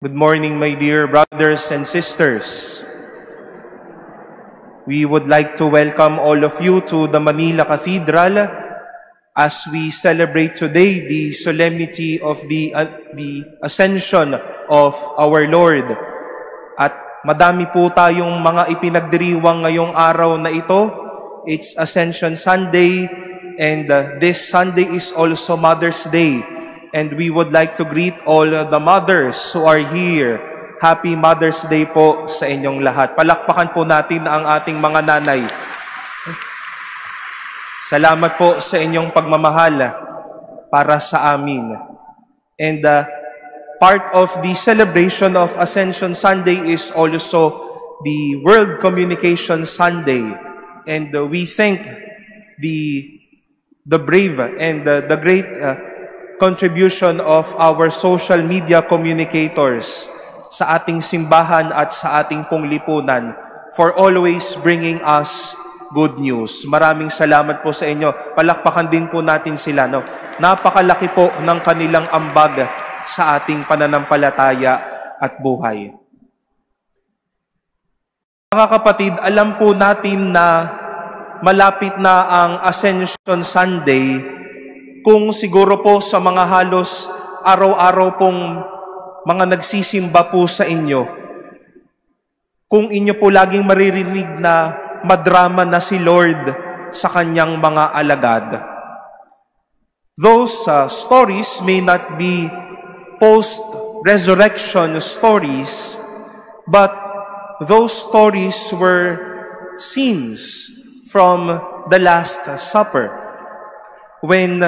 Good morning, my dear brothers and sisters. We would like to welcome all of you to the Manila Cathedral as we celebrate today the solemnity of the Ascension of our Lord. At madami po tayong mga ipinagdiriwang ngayong araw na ito. It's Ascension Sunday, and this Sunday is also Mother's Day. And we would like to greet all the mothers who are here. Happy Mother's Day po sa inyong lahat. Palakpakan po natin ang ating mga nanay. Salamat po sa inyong pagmamahal para sa amin. And part of the celebration of Ascension Sunday is also the World Communication Sunday. And we thank the brave and the great contribution of our social media communicators sa ating simbahan at sa ating pong lipunan for always bringing us good news. Maraming salamat po sa inyo. Palakpakan din po natin sila. No? Napakalaki po ng kanilang ambag sa ating pananampalataya at buhay. Mga kapatid, alam po natin na malapit na ang Ascension Sunday. Kung siguro po sa mga halos araw-araw pong mga nagsisimba po sa inyo, kung inyo po laging maririnig na madrama na si Lord sa kanyang mga alagad. Those stories may not be post-resurrection stories, but those stories were scenes from the Last Supper, when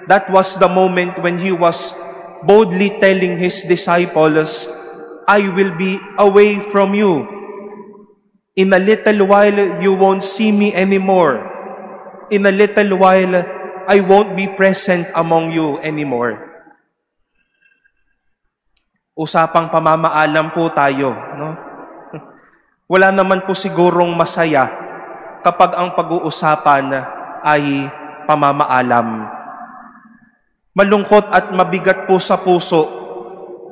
that was the moment when he was boldly telling his disciples, I will be away from you. In a little while, you won't see me anymore. In a little while, I won't be present among you anymore. Usapang pamamaalam po tayo, no? Wala naman po sigurong masaya kapag ang pag-uusapan ay pamamaalam. Malungkot at mabigat po sa puso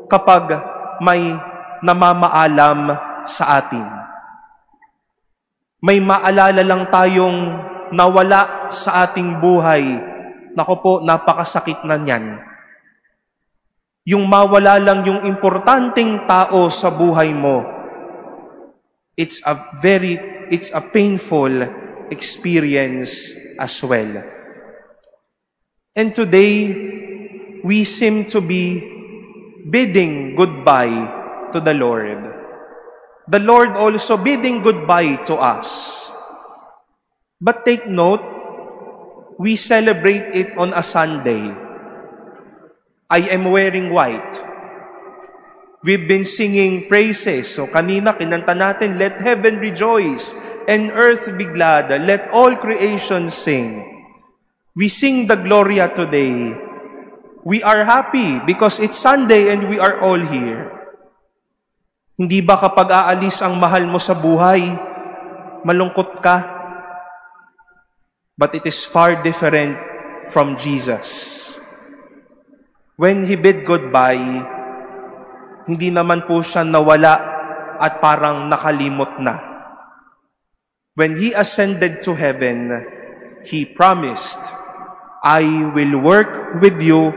kapag may namamaalam sa atin. May maalala lang tayong nawala sa ating buhay. Naku po, napakasakit na niyan. Yung mawala lang yung importanteng tao sa buhay mo, it's a painful experience as well. And today, we seem to be bidding goodbye to the Lord. The Lord also bidding goodbye to us. But take note, we celebrate it on a Sunday. I am wearing white. We've been singing praises. So kanina kinanta natin, let heaven rejoice and earth be glad. Let all creation sing. We sing the Gloria today. We are happy because it's Sunday and we are all here. Hindi ba kapag aalis ang mahal mo sa buhay, malungkot ka? But it is far different from Jesus. When He bid goodbye, hindi naman po siya nawala at parang nakalimot na. When He ascended to heaven, He promised, I will work with you,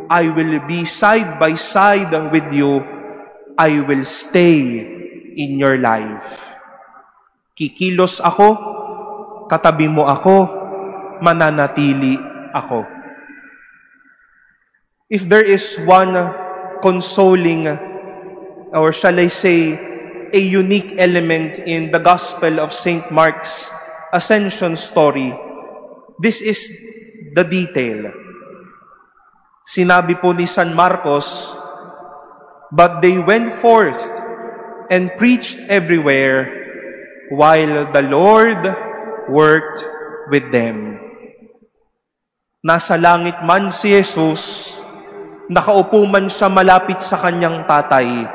I will be side by side with you, I will stay in your life. Kikilos ako, katabi mo ako, mananatili ako. If there is one consoling, or shall I say, a unique element in the Gospel of St. Mark's Ascension story, this is the detail. Sinabi po ni San Marcos, but they went forth and preached everywhere while the Lord worked with them. Nasa langit man si Jesus, nakaupo man siya malapit sa kanyang tatay,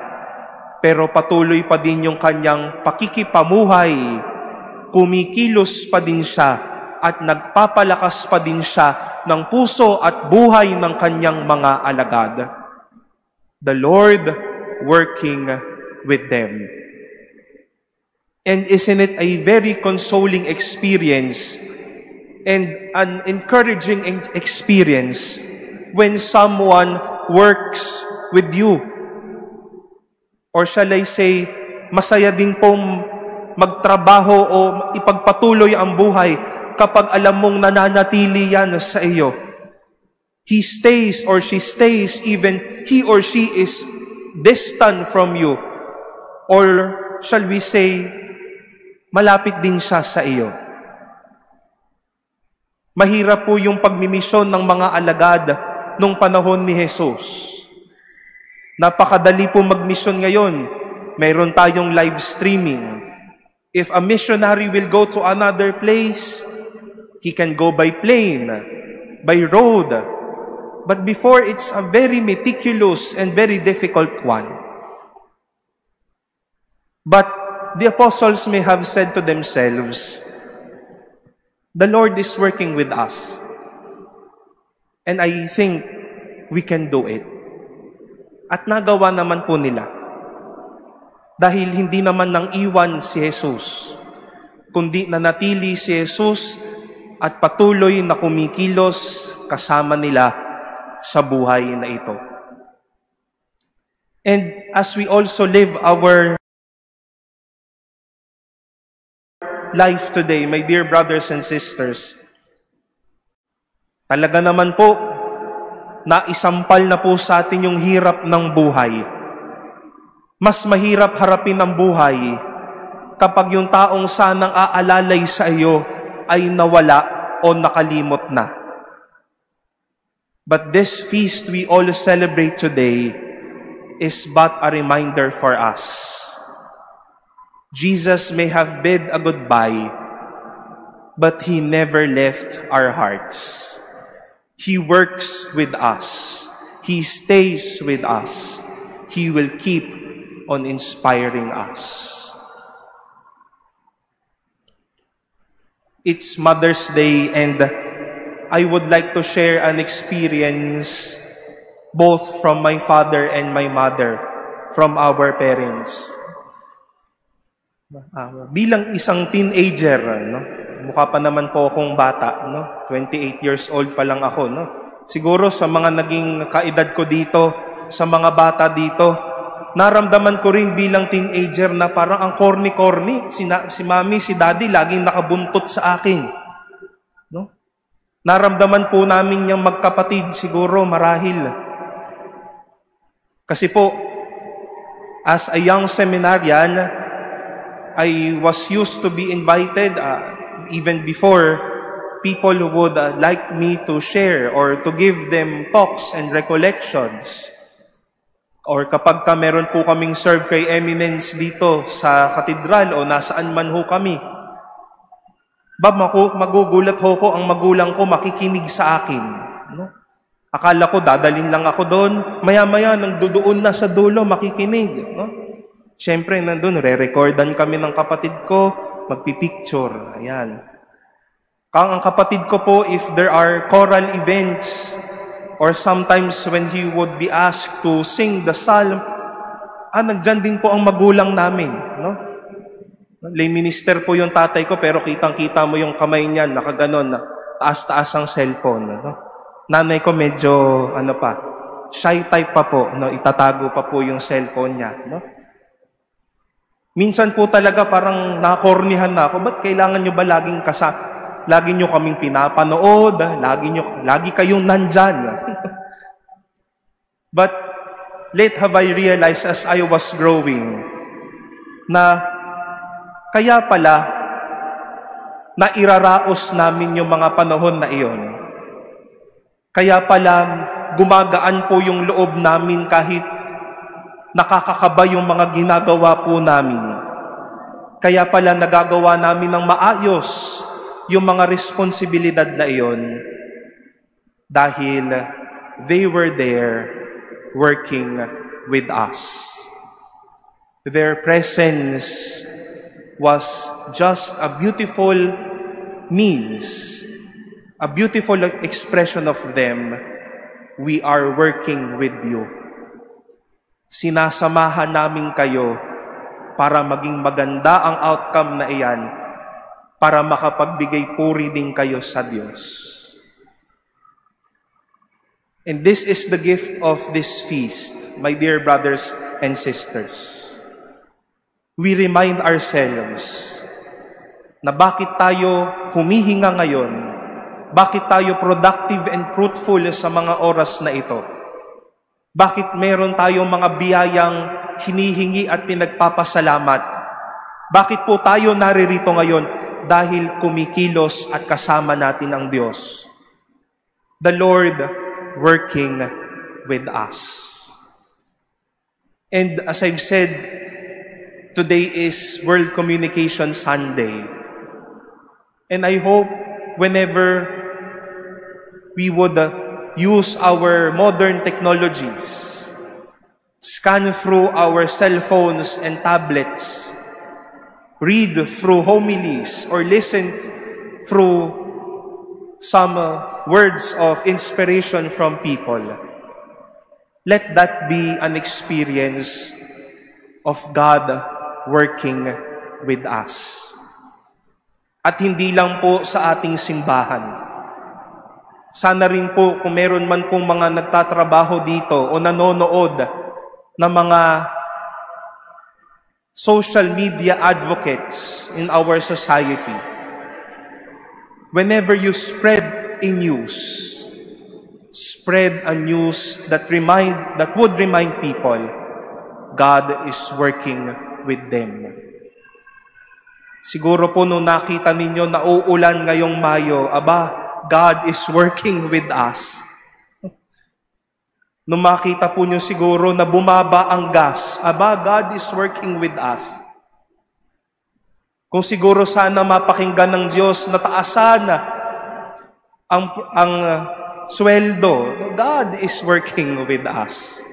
pero patuloy pa din yung kanyang pakikipamuhay, kumikilos pa din siya, at nagpapalakas pa din siya ng puso at buhay ng kanyang mga alagad. The Lord working with them. And isn't it a very consoling experience and an encouraging experience when someone works with you? Or shall I say, masaya din pong magtrabaho o ipagpatuloy ang buhay kapag alam mong nananatili yan sa iyo. He stays or she stays even he or she is distant from you. Or shall we say, malapit din siya sa iyo. Mahirap po yung pagmimisyon ng mga alagad nung panahon ni Jesus. Napakadali po magmisyon ngayon. Mayroon tayong live streaming. If a missionary will go to another place, he can go by plane, by road. But before, it's a very meticulous and very difficult one. But the apostles may have said to themselves, the Lord is working with us. And I think we can do it. At nagawa naman po nila. Dahil hindi naman nang iwan si Jesus, kundi nanatili si Jesus at patuloy na kumikilos kasama nila sa buhay na ito. And as we also live our life today, my dear brothers and sisters, talaga naman po, naisampal na po sa atin yung hirap ng buhay. Mas mahirap harapin ang buhay kapag yung taong sanang aalalay sa iyo ay nawala o nakalimot na. But this feast we all celebrate today is but a reminder for us. Jesus may have bid a goodbye, but He never left our hearts. He works with us. He stays with us. He will keep on inspiring us. It's Mother's Day, and I would like to share an experience both from my father and my mother, from our parents. Bilang isang teenager, mukha pa naman po akong bata, 28 years old pa lang ako. Siguro sa mga naging kaedad ko dito, sa mga bata dito, naramdaman ko rin bilang teenager na parang ang corny-corny. Si mami, si daddy, laging nakabuntot sa akin. Naramdaman po namin yung magkapatid siguro marahil. Kasi po, as a young seminarian, I was used to be invited, even before, people who would like me to share or to give them talks and recollections. Or kapag meron po kaming serve kay Eminence dito sa katedral o nasaan man ho kami, magugulat ho ko ang magulang ko makikinig sa akin. Akala ko dadalhin lang ako doon, maya-maya nang dudoon na sa dulo makikinig. Siyempre nandun, re-recordan kami ng kapatid ko, magpipicture. Ayan. Ang kapatid ko po, if there are choral events, or sometimes when he would be asked to sing the psalm, nandyan din po ang magulang namin. Lay minister po yung tatay ko, pero kitang-kita mo yung kamay niya, nakaganon, taas-taas ang cellphone. Nanay ko medyo, shy type pa po, itatago pa po yung cellphone niya. Minsan po talaga parang nakornihan na ako, ba't kailangan nyo ba lagi nyo kaming pinapanood, lagi kayong nandyan. But late have I realized as I was growing na kaya pala nairaraos namin yung mga panahon na iyon. Kaya pala gumagaan po yung loob namin kahit nakakakaba yung mga ginagawa po namin. Kaya pala nagagawa namin ng maayos yung mga responsibilidad na iyon dahil they were there working with us. Their presence was just a beautiful means, a beautiful expression of them. We are working with you. Sinasamahan namin kayo para maging maganda ang outcome na iyan, para makapagbigay puri din kayo sa Diyos. And this is the gift of this feast, my dear brothers and sisters. We remind ourselves na bakit tayo humihinga ngayon, bakit tayo productive and fruitful sa mga oras na ito. Bakit meron tayong mga biyayang hinihingi at pinagpapasalamat? Bakit po tayo naririto ngayon? Dahil kumikilos at kasama natin ang Diyos. The Lord working with us. And as I've said, today is World Communication Sunday. And I hope whenever we would use our modern technologies, scan through our cell phones and tablets, read through homilies, or listen through some words of inspiration from people, let that be an experience of God working with us. At hindi lang po sa ating simbahan. Sana rin po kung meron man pong mga nagtatrabaho dito o nanonood na mga social media advocates in our society, whenever you spread a news, spread a news that would remind people God is working with them. Siguro po nung nakita ninyo na uulan ngayong Mayo, God is working with us. Nung makita po nyo siguro na bumaba ang gas, God is working with us. Kung siguro sana mapakinggan ng Diyos na taasan ang sweldo, God is working with us.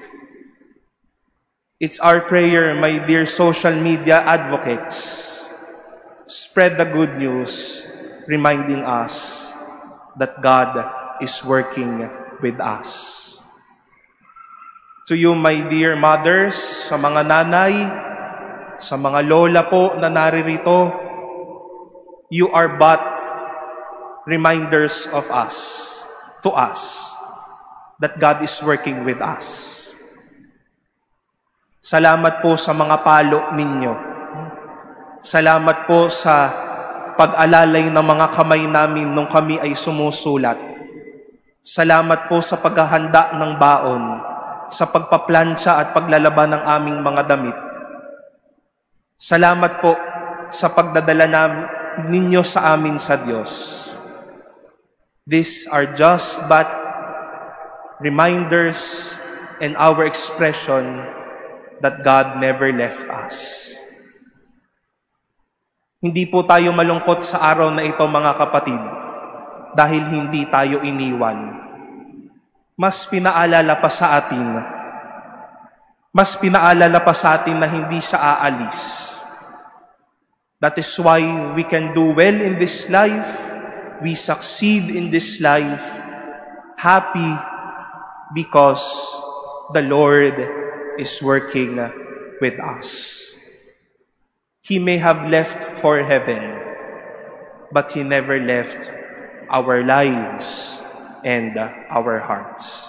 It's our prayer, my dear social media advocates, spread the good news, reminding us that God is working with us. To you, my dear mothers, sa mga nanay, sa mga lola po na naririto, you are but reminders of us, to us, that God is working with us. Salamat po sa mga palo ninyo. Salamat po sa pag-alalay ng mga kamay namin nung kami ay sumusulat. Salamat po sa paghahanda ng baon, sa pagpaplansya at paglalaban ng aming mga damit. Salamat po sa pagdadala ninyo sa amin sa Diyos. These are just but reminders and our expression that God never left us. Hindi po tayo malungkot sa araw na ito, mga kapatid, dahil hindi tayo iniwan. Mas pinaalala pa sa atin na hindi siya aalis. That is why we can do well in this life, we succeed in this life, happy because the Lord is working with us. He may have left for heaven, but He never left our lives and our hearts.